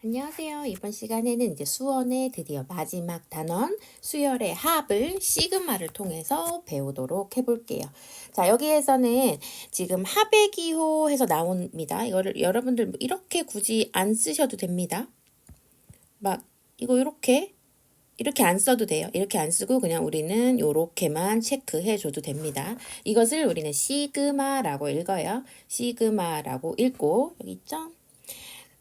안녕하세요. 이번 시간에는 이제 수원의 드디어 마지막 단원 수열의 합을 시그마를 통해서 배우도록 해볼게요. 자, 여기에서는 지금 합의 기호해서 나옵니다. 이거를 여러분들 뭐 이렇게 굳이 안 쓰셔도 됩니다. 막 이거 이렇게 안 써도 돼요. 이렇게 안 쓰고 그냥 우리는 요렇게만 체크해 줘도 됩니다. 이것을 우리는 시그마라고 읽어요. 시그마라고 읽고 여기 있죠?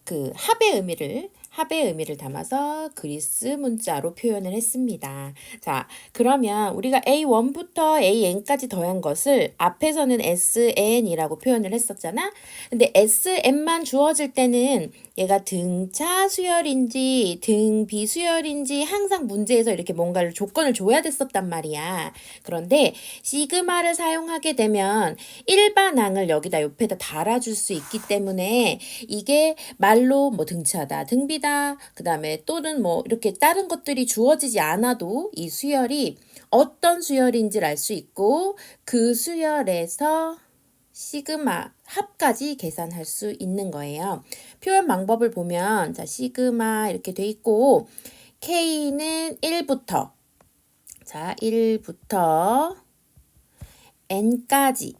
그 합의 의미를 담아서 그리스 문자로 표현을 했습니다. 자, 그러면 우리가 A1부터 AN까지 더한 것을 앞에서는 SN이라고 표현을 했었잖아. 근데 SN만 주어질 때는 얘가 등차 수열인지 등비 수열인지 항상 문제에서 이렇게 뭔가를 조건을 줘야 됐었단 말이야. 그런데 시그마를 사용하게 되면 일반항을 여기다 옆에다 달아줄 수 있기 때문에 이게 말로 뭐 등차다, 등비다, 그 다음에 또는 뭐 이렇게 다른 것들이 주어지지 않아도 이 수열이 어떤 수열인지를 알 수 있고 그 수열에서 시그마 합까지 계산할 수 있는 거예요. 표현 방법을 보면 자 시그마 이렇게 돼 있고 K는 1부터 자 1부터 n까지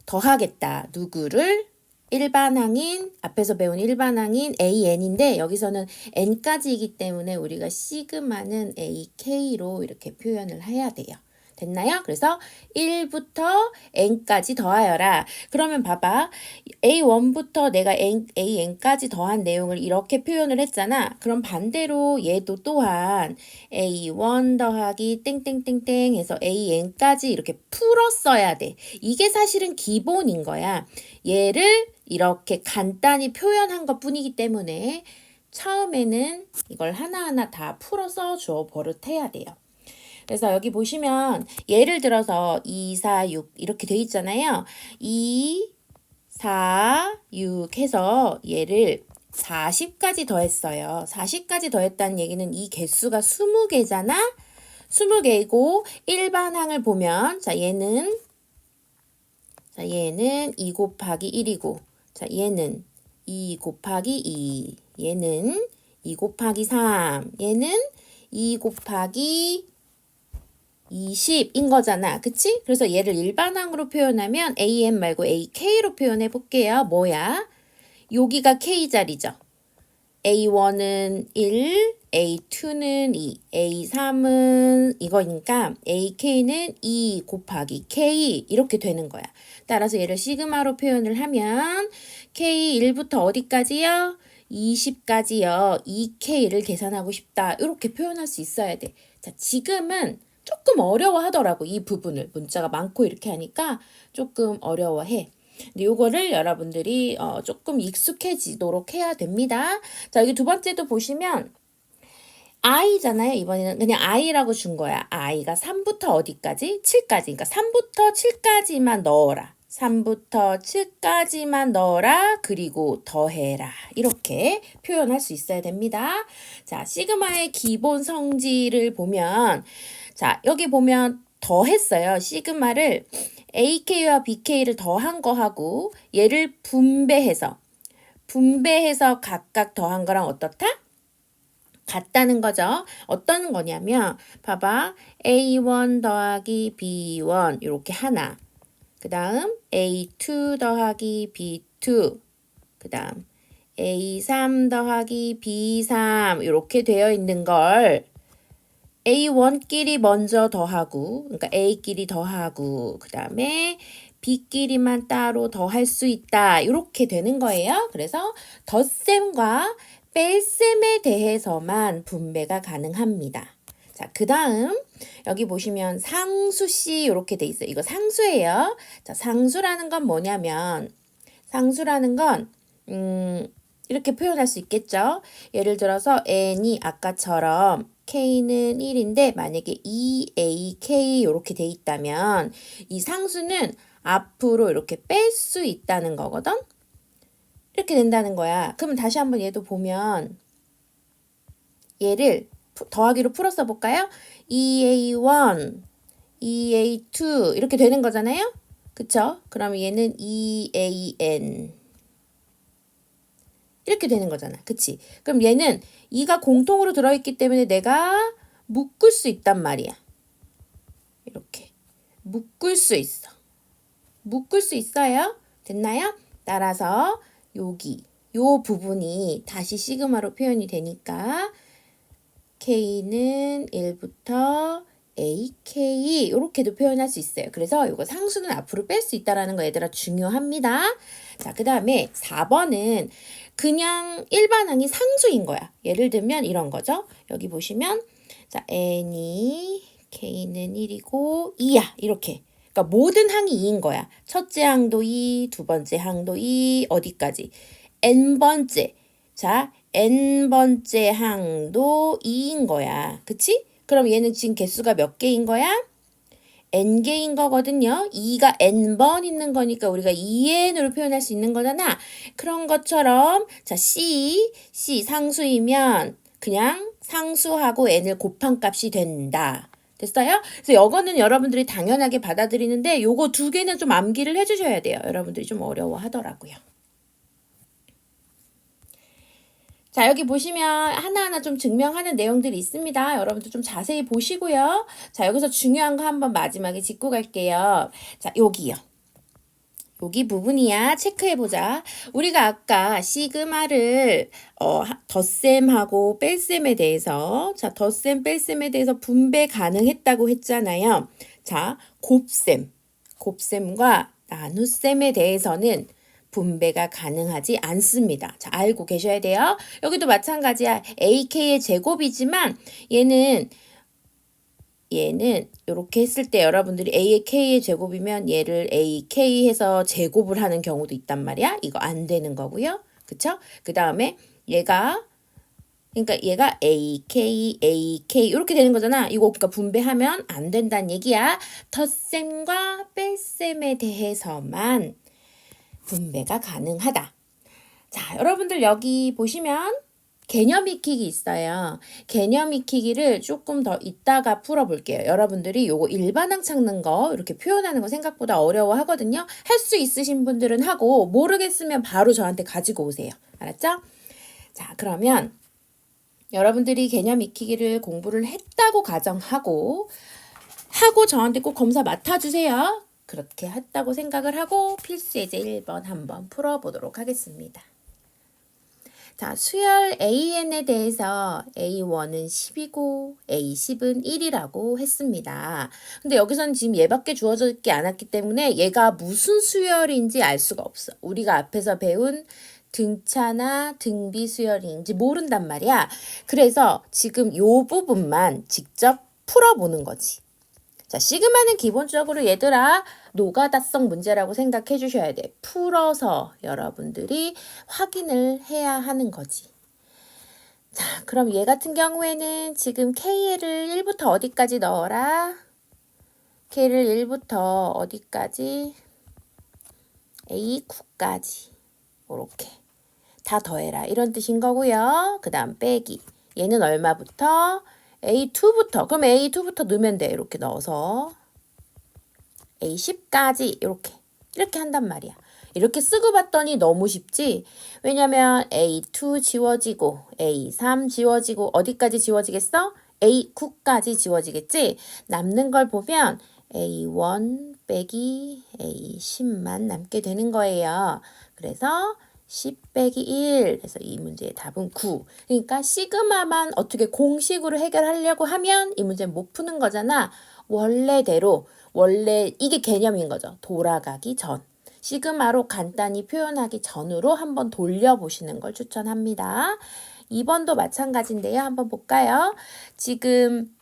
더하겠다. 누구를? 일반항인, 앞에서 배운 일반항인 AN인데 여기서는 n까지이기 때문에 우리가 시그마는 AK로 이렇게 표현을 해야 돼요. 됐나요? 그래서 1부터 n까지 더하여라. 그러면 봐봐. A1부터 내가 AN까지 더한 내용을 이렇게 표현을 했잖아. 그럼 반대로 얘도 또한 A1 더하기 땡땡땡땡 해서 AN까지 이렇게 풀었어야 돼. 이게 사실은 기본인 거야. 얘를 이렇게 간단히 표현한 것 뿐이기 때문에 처음에는 이걸 하나하나 다 풀어서 주어 버릇해야 돼요. 그래서 여기 보시면 예를 들어서 2, 4, 6 이렇게 돼 있잖아요. 2, 4, 6 해서 얘를 40까지 더했어요. 40까지 더했다는 얘기는 이 개수가 20개잖아? 20개이고 일반항을 보면 자 얘는 2 곱하기 1이고 자 얘는 2 곱하기 2 얘는 2 곱하기 3 얘는 2 곱하기 20인 거잖아. 그치? 그래서 얘를 일반항으로 표현하면 AN 말고 AK로 표현해 볼게요. 뭐야? 여기가 K자리죠. A1은 1, A2는 2, A3은 이거니까 AK는 2 곱하기 K 이렇게 되는 거야. 따라서 얘를 시그마로 표현을 하면 K 1부터 어디까지요? 20까지요. 2K를 계산하고 싶다. 이렇게 표현할 수 있어야 돼. 자, 지금은 조금 어려워하더라고. 이 부분을. 문자가 많고 이렇게 하니까 조금 어려워해. 근데 요거를 여러분들이 조금 익숙해지도록 해야 됩니다. 자, 여기 두 번째도 보시면 i잖아요. 이번에는 그냥 i라고 준 거야. i가 3부터 어디까지? 7까지. 그러니까 3부터 7까지만 넣어라. 3부터 7까지만 넣어라. 그리고 더해라. 이렇게 표현할 수 있어야 됩니다. 자, 시그마의 기본 성질을 보면 자, 여기 보면 더했어요. 시그마를 AK와 BK를 더한 거하고 얘를 분배해서 각각 더한 거랑 어떻다? 같다는 거죠. 어떤 거냐면 봐봐. A1 더하기 B1 이렇게 하나. 그 다음 A2 더하기 B2 그 다음 A3 더하기 B3 이렇게 되어 있는 걸 A1끼리 먼저 더하고 그러니까 A끼리 더하고 그 다음에 B끼리만 따로 더할 수 있다. 이렇게 되는 거예요. 그래서 덧셈과 뺄셈에 대해서만 분배가 가능합니다. 자, 그 다음 여기 보시면 상수씨 이렇게 돼 있어요. 이거 상수예요. 자, 상수라는 건 뭐냐면 상수라는 건 이렇게 표현할 수 있겠죠. 예를 들어서 n이 아까처럼 k는 1인데 만약에 2ak 이렇게 돼 있다면 이 상수는 앞으로 이렇게 뺄 수 있다는 거거든. 이렇게 된다는 거야. 그러면 다시 한번 얘도 보면 얘를 더하기로 풀어서 볼까요? 2a1, 2a2 이렇게 되는 거잖아요. 그쵸? 그럼 얘는 2an 이렇게 되는 거잖아. 그치? 그럼 얘는 2가 공통으로 들어있기 때문에 내가 묶을 수 있단 말이야. 이렇게. 묶을 수 있어. 묶을 수 있어요? 됐나요? 따라서 여기 요 부분이 다시 시그마로 표현이 되니까 K는 1부터 AK 이렇게도 표현할 수 있어요. 그래서 이거 상수는 앞으로 뺄 수 있다라는 거 얘들아 중요합니다. 자, 그 다음에 4번은 그냥 일반항이 상수인 거야. 예를 들면 이런 거죠. 여기 보시면 자 N이 K는 1이고 2야 이렇게. 그러니까 모든 항이 2인 거야. 첫째 항도 2, 두 번째 항도 2, 어디까지? n번째. 자, n번째 항도 2인 거야. 그치? 그럼 얘는 지금 개수가 몇 개인 거야? n개인 거거든요. 2가 n번 있는 거니까 우리가 2n으로 표현할 수 있는 거잖아. 그런 것처럼 자, C 상수이면 그냥 상수하고 n을 곱한 값이 된다. 됐어요? 그래서 이거는 여러분들이 당연하게 받아들이는데 요거 두 개는 좀 암기를 해주셔야 돼요. 여러분들이 좀 어려워하더라고요. 자, 여기 보시면 하나하나 좀 증명하는 내용들이 있습니다. 여러분들 좀 자세히 보시고요. 자, 여기서 중요한 거 한번 마지막에 짚고 갈게요. 자, 여기요. 여기 부분이야. 체크해보자. 우리가 아까 시그마를 덧셈하고 뺄셈에 대해서 자, 덧셈, 뺄셈에 대해서 분배 가능했다고 했잖아요. 자, 곱셈과 나눗셈에 대해서는 분배가 가능하지 않습니다. 자, 알고 계셔야 돼요. 여기도 마찬가지야. AK의 제곱이지만 얘는 이렇게 했을 때 여러분들이 A의 K의 제곱이면 얘를 AK 해서 제곱을 하는 경우도 있단 말이야. 이거 안 되는 거고요. 그쵸? 그 다음에 그러니까 얘가 AK 이렇게 되는 거잖아. 이거 그러니까 분배하면 안 된다는 얘기야. 덧셈과 뺄셈에 대해서만 분배가 가능하다. 자, 여러분들 여기 보시면 개념 익히기 있어요. 개념 익히기를 조금 더 이따가 풀어볼게요. 여러분들이 요거 일반항 찾는 거 이렇게 표현하는 거 생각보다 어려워하거든요. 할 수 있으신 분들은 하고 모르겠으면 바로 저한테 가지고 오세요. 알았죠? 자, 그러면 여러분들이 개념 익히기를 공부를 했다고 가정하고 저한테 꼭 검사 맡아주세요. 그렇게 했다고 생각을 하고 필수 예제 1번 한번 풀어보도록 하겠습니다. 자, 수열 AN에 대해서 A1은 10이고 A10은 1이라고 했습니다. 근데 여기서는 지금 얘밖에 주어져 있지 않았기 때문에 얘가 무슨 수열인지 알 수가 없어. 우리가 앞에서 배운 등차나 등비 수열인지 모른단 말이야. 그래서 지금 요 부분만 직접 풀어보는 거지. 자, 시그마는 기본적으로 얘들아 노가다성 문제라고 생각해 주셔야 돼. 풀어서 여러분들이 확인을 해야 하는 거지. 자, 그럼 얘 같은 경우에는 지금 K를 1부터 어디까지 넣어라? K를 1부터 어디까지? A9까지. 이렇게. 다 더해라. 이런 뜻인 거고요. 그 다음 빼기. 얘는 얼마부터? A2부터. 그럼 A2부터 넣으면 돼. 이렇게 넣어서. A10까지 이렇게 한단 말이야. 이렇게 쓰고 봤더니 너무 쉽지? 왜냐면 A2 지워지고 A3 지워지고 어디까지 지워지겠어? A9까지 지워지겠지? 남는 걸 보면 A1 빼기 A10만 남게 되는 거예요. 그래서 10 빼기 1. 그래서 이 문제의 답은 9. 그러니까 시그마만 어떻게 공식으로 해결하려고 하면 이 문제는 못 푸는 거잖아. 원래대로 원래 이게 개념인 거죠. 돌아가기 전. 시그마로 간단히 표현하기 전으로 한번 돌려보시는 걸 추천합니다. 2번도 마찬가지인데요. 한번 볼까요? 지금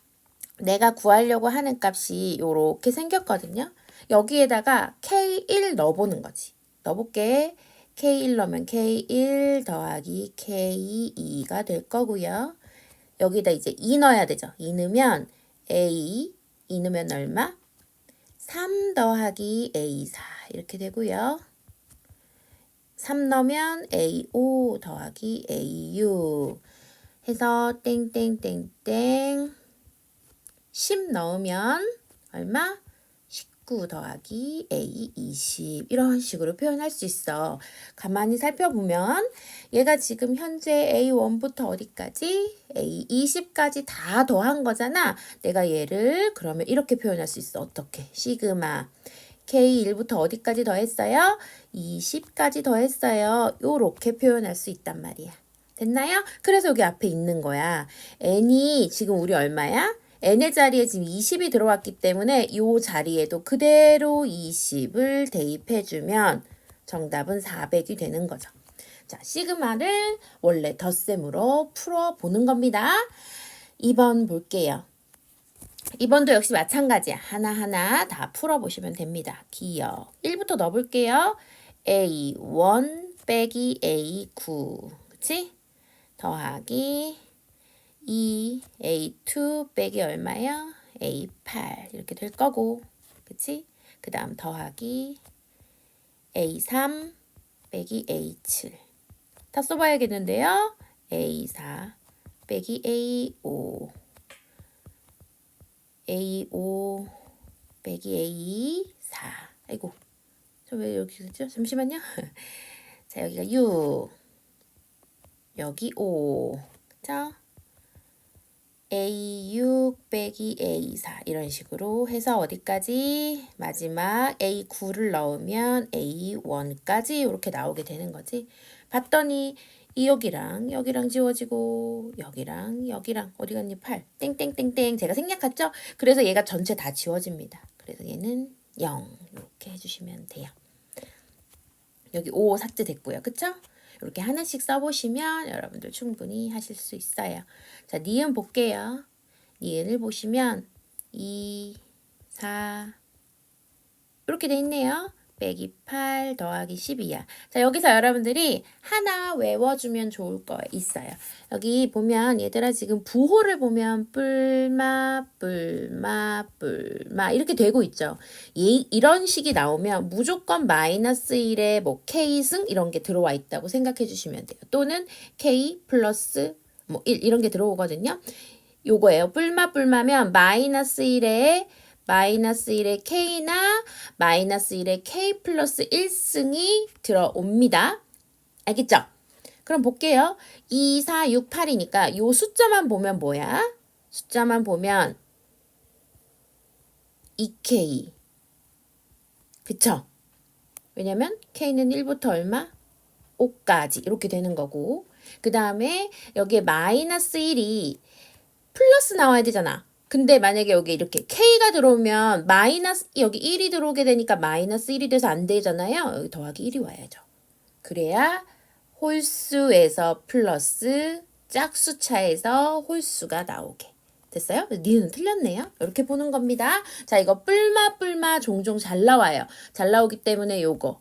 내가 구하려고 하는 값이 이렇게 생겼거든요. 여기에다가 K1 넣어보는 거지. 넣어볼게. K1 넣으면 K1 더하기 K2가 될 거고요. 여기다 이제 2 넣어야 되죠. 2 넣으면 A, 2 넣으면 얼마? 3 더하기 A4 이렇게 되고요. 3 넣으면 A5 더하기 A6 해서 땡땡땡땡 10 넣으면 얼마? 19 더하기 A 20 이런 식으로 표현할 수 있어. 가만히 살펴보면 얘가 지금 현재 A1부터 어디까지? A20까지 다 더한 거잖아. 내가 얘를 그러면 이렇게 표현할 수 있어. 어떻게? 시그마 K1부터 어디까지 더했어요? 20까지 더했어요. 요렇게 표현할 수 있단 말이야. 됐나요? 그래서 여기 앞에 있는 거야. n이 지금 우리 얼마야? n의 자리에 지금 20이 들어왔기 때문에 이 자리에도 그대로 20을 대입해주면 정답은 400이 되는 거죠. 자, 시그마를 원래 덧셈으로 풀어보는 겁니다. 2번 볼게요. 2번도 역시 마찬가지야. 하나하나 다 풀어보시면 됩니다. 기억 1부터 넣어볼게요. A1 빼기 A9 그치? 더하기 2 A2 빼기 얼마야? A8 이렇게 될 거고 그치? 그 다음 더하기 A3 빼기 A7 다 써봐야겠는데요. A4 빼기 A5 A5 빼기 A4 아이고 저 왜 여기 있죠? 잠시만요. 자 여기가 6 여기 5 자 A6 빼기 A4 이런 식으로 해서 어디까지? 마지막 A9를 넣으면 A1까지 이렇게 나오게 되는 거지. 봤더니 이 여기랑 지워지고 여기랑 어디 갔니? 8 땡땡땡땡 제가 생략했죠? 그래서 얘가 전체 다 지워집니다. 그래서 얘는 0 이렇게 해주시면 돼요. 여기 5 삭제됐고요. 그쵸? 이렇게 하나씩 써보시면 여러분들 충분히 하실 수 있어요. 자, 니은 볼게요. 니은을 보시면 2, 4 이렇게 돼 있네요. 빼기 8 더하기 12야. 자, 여기서 여러분들이 하나 외워주면 좋을 거 있어요. 여기 보면 얘들아 지금 부호를 보면 뿔마 이렇게 되고 있죠. 이런 식이 나오면 무조건 마이너스 1에 뭐 K승 이런 게 들어와 있다고 생각해 주시면 돼요. 또는 K 플러스 뭐 1 이런 게 들어오거든요. 요거예요. 뿔마면 마이너스 1에 K나 마이너스 1에 K 플러스 1승이 들어옵니다. 알겠죠? 그럼 볼게요. 2, 4, 6, 8이니까 요 숫자만 보면 뭐야? 숫자만 보면 2K. 그쵸? 왜냐면 K는 1부터 얼마? 5까지 이렇게 되는 거고 그 다음에 여기에 마이너스 1이 플러스 나와야 되잖아. 근데 만약에 여기 이렇게 K가 들어오면 마이너스 여기 1이 들어오게 되니까 마이너스 1이 돼서 안 되잖아요. 여기 더하기 1이 와야죠. 그래야 홀수에서 플러스 짝수차에서 홀수가 나오게. 됐어요? 니은 틀렸네요. 이렇게 보는 겁니다. 자, 이거 뿔마 종종 잘 나와요. 잘 나오기 때문에 요거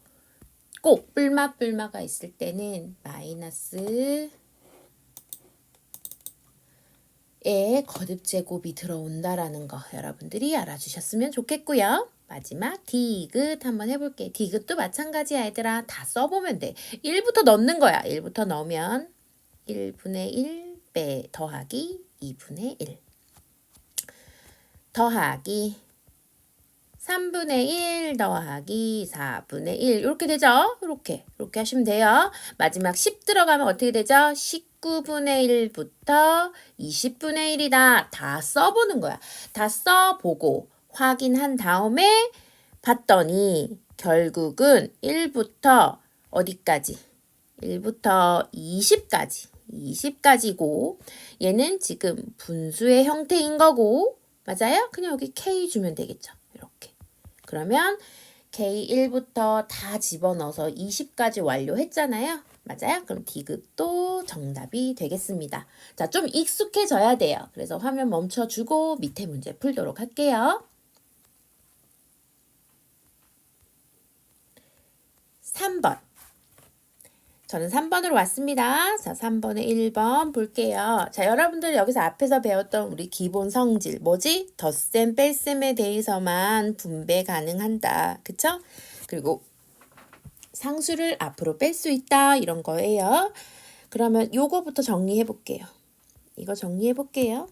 꼭 뿔마가 있을 때는 마이너스 에 거듭 제곱이 들어온다라는 거 여러분들이 알아주셨으면 좋겠고요. 마지막 디귿 한번 해볼게. 디귿도 마찬가지야 얘들아. 다 써보면 돼. 1부터 넣는 거야. 1부터 넣으면 1분의 1 더하기 2분의 1 더하기 3분의 1 더하기 4분의 1 이렇게 되죠? 이렇게 하시면 돼요. 마지막 10 들어가면 어떻게 되죠? 19분의 1부터 20분의 1이다. 다 써보는 거야. 다 써보고 확인한 다음에 봤더니 결국은 1부터 어디까지? 1부터 20까지고 얘는 지금 분수의 형태인 거고 맞아요? 그냥 여기 K 주면 되겠죠. 이렇게. 그러면 K1부터 다 집어넣어서 20까지 완료했잖아요. 맞아요? 그럼 디귿도 정답이 되겠습니다. 자, 좀 익숙해져야 돼요. 그래서 화면 멈춰주고 밑에 문제 풀도록 할게요. 3번. 저는 3번으로 왔습니다. 자, 3번에 1번 볼게요. 자, 여러분들 여기서 앞에서 배웠던 우리 기본 성질 뭐지? 덧셈, 뺄셈에 대해서만 분배 가능한다. 그쵸? 그리고 상수를 앞으로 뺄 수 있다. 이런 거예요. 그러면 요거부터 정리해 볼게요. 이거 정리해 볼게요.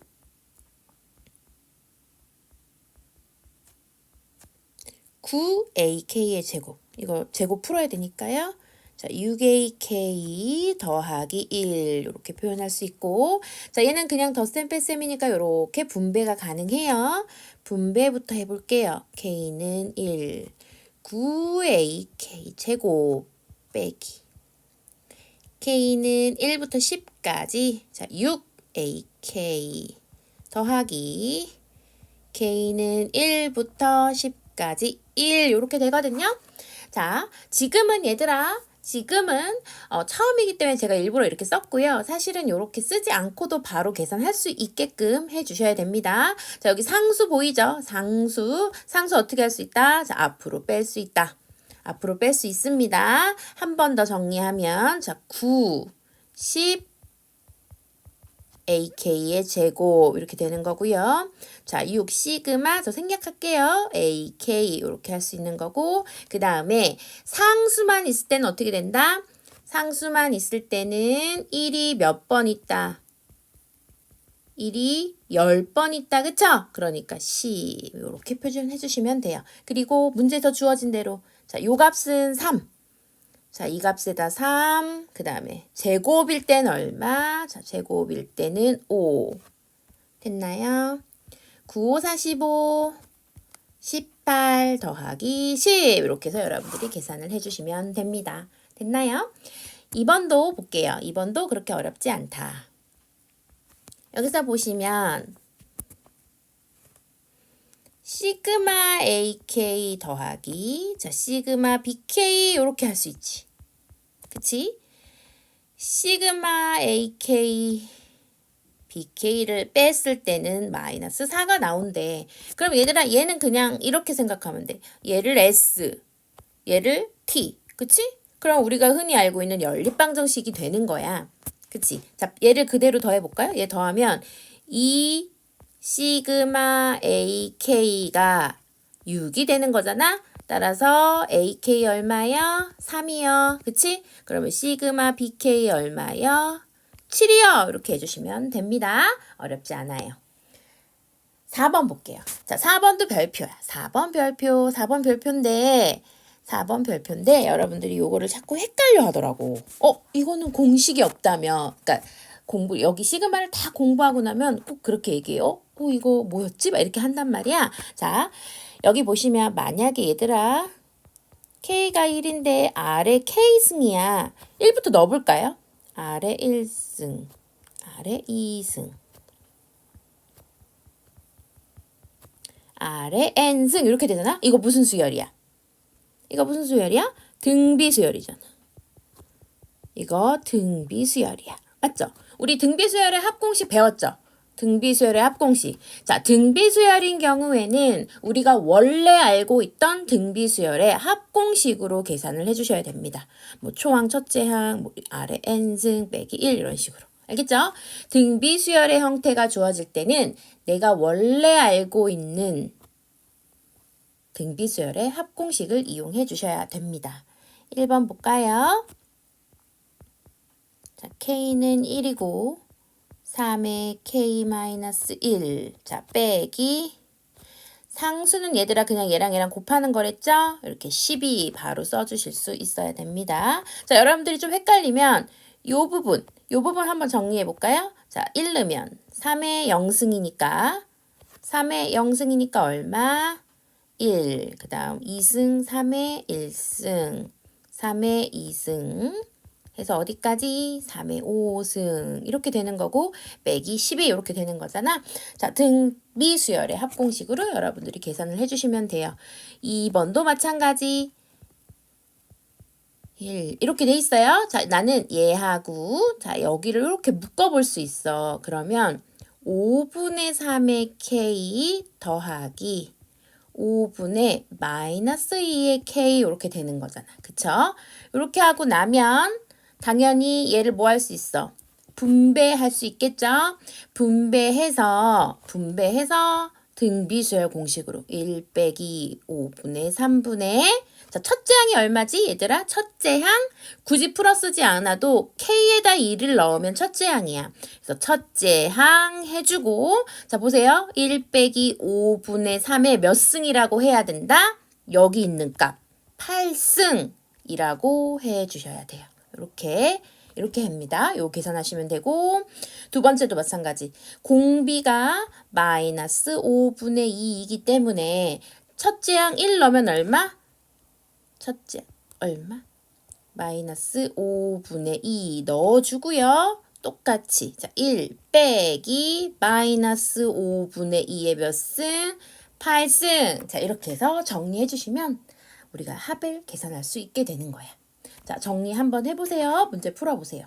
9ak의 제곱. 이거 제곱 풀어야 되니까요. 자, 6ak 더하기 1 이렇게 표현할 수 있고, 자, 얘는 그냥 덧셈 뺄셈이니까 이렇게 분배가 가능해요. 분배부터 해볼게요. k는 1, 9ak 제곱 빼기 k는 1부터 10까지, 자, 6ak 더하기 k는 1부터 10까지 1 이렇게 되거든요. 자, 지금은 얘들아, 지금은 처음이기 때문에 제가 일부러 이렇게 썼고요. 사실은 이렇게 쓰지 않고도 바로 계산할 수 있게끔 해주셔야 됩니다. 자, 여기 상수 보이죠? 상수 어떻게 할 수 있다? 자, 앞으로 뺄 수 있다. 앞으로 뺄 수 있습니다. 한 번 더 정리하면, 자, 9, 10, ak의 제곱 이렇게 되는 거고요. 자, 6 시그마 저 생략할게요. ak 이렇게 할 수 있는 거고, 그 다음에 상수만 있을 때는 어떻게 된다? 상수만 있을 때는 1이 몇 번 있다? 1이 10번 있다. 그쵸? 그러니까 10 이렇게 표준해 주시면 돼요. 그리고 문제에서 주어진 대로, 자, 요 값은 3. 자, 이 값에다 3, 그 다음에 제곱일 땐 얼마? 자, 제곱일 때는 5. 됐나요? 9, 5, 45, 18 더하기 10 이렇게 해서 여러분들이 계산을 해주시면 됩니다. 됐나요? 2번도 볼게요. 2번도 그렇게 어렵지 않다. 여기서 보시면 시그마 AK 더하기, 자, 시그마 BK 이렇게 할 수 있지. 그치? 시그마 AK BK를 뺐을 때는 마이너스 4가 나온대. 그럼 얘들아, 얘는 그냥 이렇게 생각하면 돼. 얘를 S, 얘를 T. 그치? 그럼 우리가 흔히 알고 있는 연립방정식이 되는 거야. 그치? 자, 얘를 그대로 더해볼까요? 얘 더하면 2 시그마 AK가 6이 되는 거잖아. 따라서 AK 얼마요? 3이요. 그치? 그러면 시그마 BK 얼마요? 7이요. 이렇게 해주시면 됩니다. 어렵지 않아요. 4번 볼게요. 자, 4번도 별표야. 4번 별표, 4번 별표인데 여러분들이 요거를 자꾸 헷갈려 하더라고. 이거는 공식이 없다며. 그러니까 여기 시그마를 다 공부하고 나면 꼭 그렇게 얘기해요. 이거 뭐였지? 막 이렇게 한단 말이야. 자, 여기 보시면 만약에 얘들아, K가 1인데 R에 K승이야. 1부터 넣어볼까요? R에 1승, R에 2승, R에 N승 이렇게 되잖아? 이거 무슨 수열이야? 이거 무슨 수열이야? 등비수열이잖아. 이거 등비수열이야. 맞죠? 우리 등비수열의 합공식 배웠죠? 등비수열의 합공식. 자, 등비수열인 경우에는 우리가 원래 알고 있던 등비수열의 합공식으로 계산을 해주셔야 됩니다. 뭐 초항 첫째 항, 뭐 아래 n승 빼기 1 이런 식으로. 알겠죠? 등비수열의 형태가 주어질 때는 내가 원래 알고 있는 등비수열의 합공식을 이용해 주셔야 됩니다. 1번 볼까요? 자, k는 1이고 3의 k-1. 자, 빼기. 상수는 얘들아 그냥 얘랑 곱하는 거랬죠? 이렇게 12 바로 써주실 수 있어야 됩니다. 자, 여러분들이 좀 헷갈리면 요 부분 한번 정리해 볼까요? 자, 1 넣으면 3의 0승이니까 3의 0승이니까 얼마? 1. 그 다음 2승 3의 1승 3의 2승 해서 어디까지? 3의 5승 이렇게 되는 거고 빼기 12 이렇게 되는 거잖아. 자, 등비수열의 합공식으로 여러분들이 계산을 해주시면 돼요. 2번도 마찬가지. 1 이렇게 돼 있어요. 자, 나는 얘하고 자 여기를 이렇게 묶어볼 수 있어. 그러면 5분의 3의 k 더하기 5분의 마이너스 2의 k 이렇게 되는 거잖아. 그쵸? 이렇게 하고 나면 당연히 얘를 뭐 할 수 있어? 분배할 수 있겠죠? 분배해서 등비수열 공식으로 1 빼기 5분의 3분의 자, 첫째 항이 얼마지? 얘들아, 첫째 항 굳이 풀어 쓰지 않아도 K에다 2를 넣으면 첫째 항이야. 그래서 첫째 항 해주고 자, 보세요. 1 빼기 5분의 3의 몇 승이라고 해야 된다? 여기 있는 값 8승이라고 해 주셔야 돼요. 이렇게 합니다. 요 계산하시면 되고, 두 번째도 마찬가지. 공비가 마이너스 5분의 2이기 때문에 첫째 항 1 넣으면 얼마? 첫째 얼마? 마이너스 5분의 2 넣어주고요. 똑같이 자, 1 빼기 마이너스 5분의 2의 몇 승? 8승. 자, 이렇게 해서 정리해 주시면 우리가 합을 계산할 수 있게 되는 거야. 자, 정리 한번 해보세요. 문제 풀어보세요.